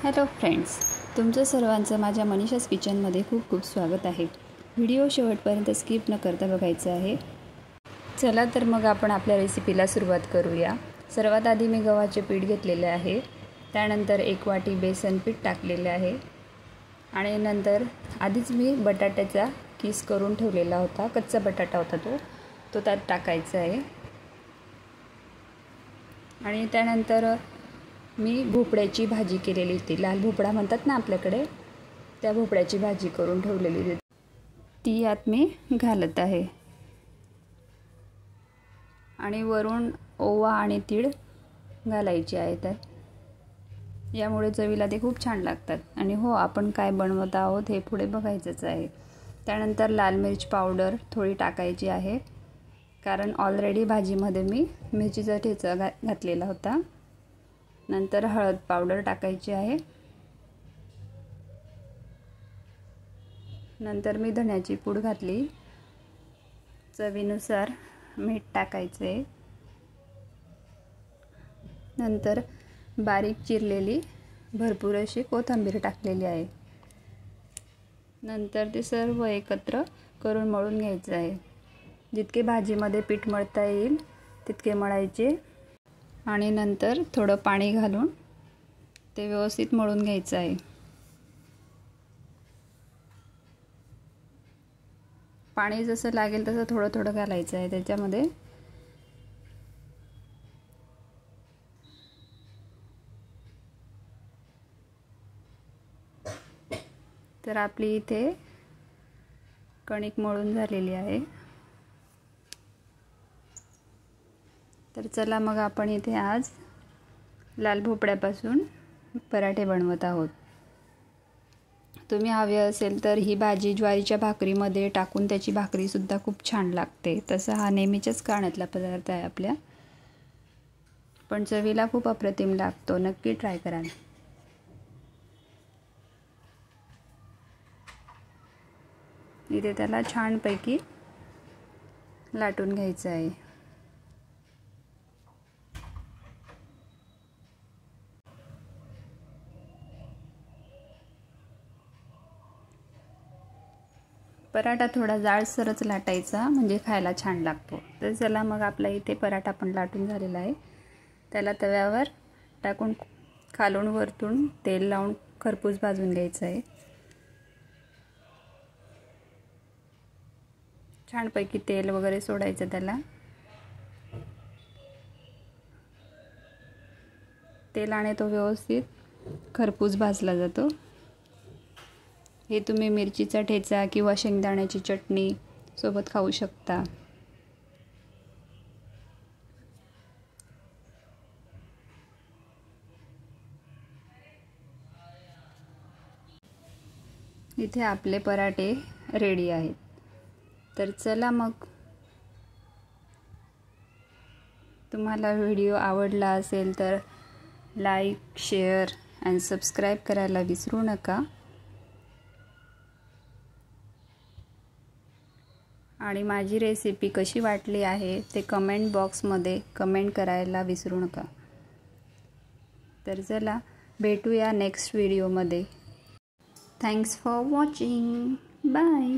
Hello friends, तुमचं सर्वांचं माझ्या मनीषाज किचनमध्ये खूप खूप स्वागत आहे। व्हिडिओ शेवटपर्यंत स्किप न करता बघायचा आहे। चला तर मग आपण आपल्या रेसिपीला सुरुवात करूया। सर्वात आधी मी गव्हाचे पीठ घेतलेले आहे, त्यानंतर 1 वाटी बेसन पीठ टाकलेले आहे आणि नंतर आधीच मी बटाट्याचा किस करून ठेवलेला होता, कच्चा बटाटा होता तो त्यात टाकायचा आहे आणि त्यानंतर मी भोपळ्याची भाजी केलेली होती, लाल भोपळा म्हणतात ना आपल्याकडे, त्या भोपळ्याची भाजी करून ठेवलेली होती, ती यात मी घालत आहे आणि वरून ओवा आणि तीळ घालायचे आहे त्यात। यामुळे चवीला ते खूप छान लागतात। आणि हो, आपण काय बनवत आहोत हे पुढे बघायचंच आहे। त्यानंतर लाल मिरची पावडर थोडी टाकायची आहे, कारण ऑलरेडी भाजीमध्ये मी मिरचीचा ठेचा घातलेला होता। नंतर हळद पावडर टाकायची आहे, नंतर मी धण्याची पूड घातली, चवीनुसार मीठ टाकायचे, नंतर बारीक चिरलेली भरपूर अशी कोथिंबीर टाकलेली आहे। नंतर ते सर्व एकत्र करून मळून घ्यायचं आहे। जितके भाजीमध्ये पीठ मळता येईल तितके मळायचे आणि नंतर थोडं पाणी घालून ते व्यवस्थित मळून घ्यायचं आहे। पाणी जसं लागेल तसं थोडं थोडं घालायचं आहे त्याच्यामध्ये। तर आपली इथे कणिक मळून झालेली आहे। तर चला मग आपण इथे आज लाल भोपळ्यापासून पराठे बनवत आहोत। तुम्ही हवे असेल तर ही भाजी ज्वारीच्या भाकरीमध्ये टाकून त्याची भाकरी सुद्धा खूप छान लागते। तसा हा नेहमीच्याच खाण्यातला पदार्थ आहे आपल्या, पण चवीला खूप अप्रतिम लागतो। नक्की ट्राय करा। इथे त्याला छानपैकी लाटून घ्यायचं आहे। पराठा थोडा जाडसरच लाटायचा, म्हणजे खायला छान लागतो। तर चला मग आपला इथे पराठा पण लाटून झालेला आहे। त्याला तव्यावर टाकून खालून वरतून तेल लावून खरपूस भाजून घ्यायचं आहे। छानपैकी तेल वगैरे सोडायचं त्याला। तेलाने तो व्यवस्थित खरपूस भाजला जातो। हे तुम्ही मिरचीचा ठेचा किंवा शेंगदाण्याची चटणी सोबत खाऊ शकता। इथे आपले पराठे रेडी आहेत। तर चला मग, तुम्हाला व्हिडिओ आवडला असेल तर लाईक, शेअर आणि सबस्क्राईब करायला विसरू नका। आणि माझी रेसिपी कशी वाटली आहे ते कमेंट बॉक्समध्ये कमेंट करायला विसरू नका। तर चला, भेटूया नेक्स्ट व्हिडिओमध्ये। Thanks for watching. बाय।